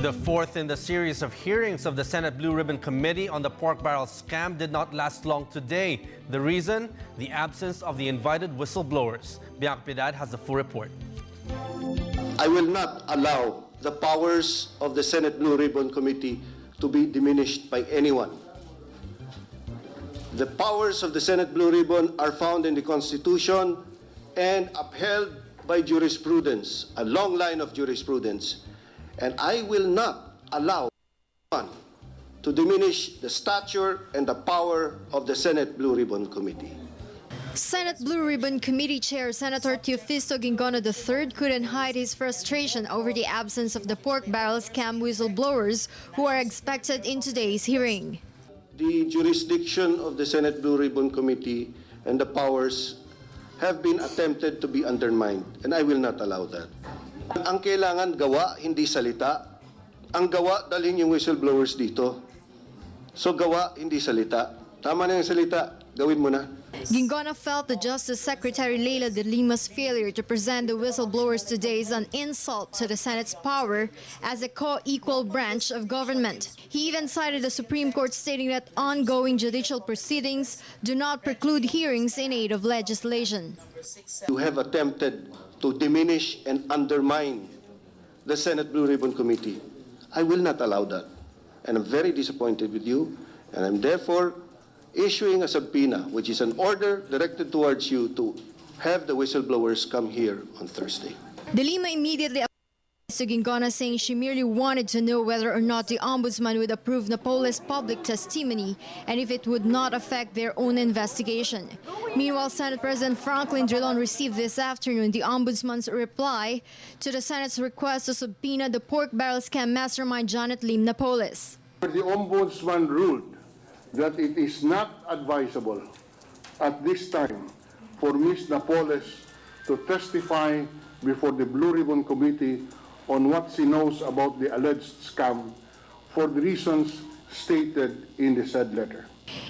The fourth in the series of hearings of the Senate Blue Ribbon Committee on the pork barrel scam did not last long today. The reason? The absence of the invited whistleblowers. Bianca Piedad has the full report. I will not allow the powers of the Senate Blue Ribbon Committee to be diminished by anyone. The powers of the Senate Blue Ribbon are found in the Constitution and upheld by jurisprudence, a long line of jurisprudence. And I will not allow anyone to diminish the stature and the power of the Senate Blue Ribbon Committee. Senate Blue Ribbon Committee Chair Senator Teofisto Guingona III couldn't hide his frustration over the absence of the pork barrel scam whistleblowers who are expected in today's hearing. The jurisdiction of the Senate Blue Ribbon Committee and the powers have been attempted to be undermined, and I will not allow that. Ang kailangan gawa, hindi salita. Ang gawa, dalhin yung whistleblowers dito. So gawa, hindi salita. Tama na yung salita, gawin mo na. Guingona felt the Justice Secretary Leila de Lima's failure to present the whistleblowers today is an insult to the Senate's power as a co-equal branch of government. He even cited the Supreme Court stating that ongoing judicial proceedings do not preclude hearings in aid of legislation. You have attempted to diminish and undermine the Senate Blue Ribbon Committee. I will not allow that. And I'm very disappointed with you, and I'm therefore issuing a subpoena, which is an order directed towards you to have the whistleblowers come here on Thursday. De Lima immediately to Guingona, saying she merely wanted to know whether or not the Ombudsman would approve Napoles' public testimony and if it would not affect their own investigation. Meanwhile, Senate President Franklin Drilon received this afternoon the Ombudsman's reply to the Senate's request to subpoena the pork barrel scam mastermind Janet Lim Napoles. The Ombudsman ruled that it is not advisable at this time for Ms. Napoles to testify before the Blue Ribbon Committee on what she knows about the alleged scam for the reasons stated in the said letter.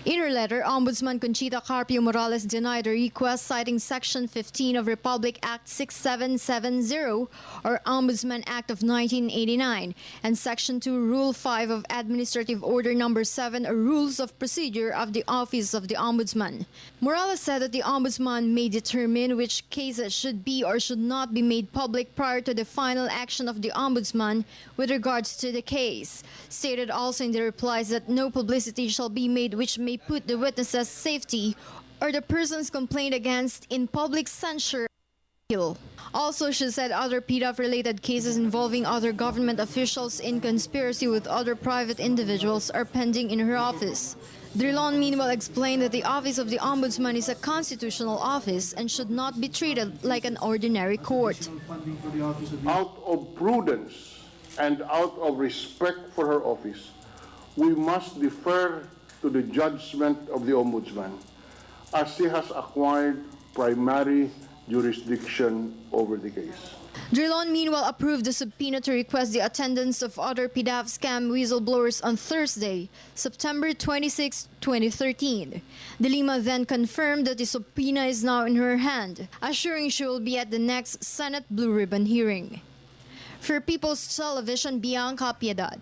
In her letter, Ombudsman Conchita Carpio Morales denied the request, citing Section 15 of Republic Act 6770 or Ombudsman Act of 1989 and Section 2, Rule 5 of Administrative Order Number 7 or Rules of Procedure of the Office of the Ombudsman. Morales said that the Ombudsman may determine which cases should be or should not be made public prior to the final action of the Ombudsman with regards to the case. Stated also in the replies that no publicity shall be made which may put the witness's safety or the persons complained against in public censure. Also, she said other PDAF-related cases involving other government officials in conspiracy with other private individuals are pending in her office. Drilon meanwhile explained that the Office of the Ombudsman is a constitutional office and should not be treated like an ordinary court. Out of prudence and out of respect for her office, we must defer to the judgment of the Ombudsman, as she has acquired primary jurisdiction over the case. Drilon meanwhile approved the subpoena to request the attendance of other PDAF scam whistleblowers on Thursday, September 26, 2013. De Lima then confirmed that the subpoena is now in her hand, assuring she will be at the next Senate Blue Ribbon hearing. For People's Television, Bianca Piedad.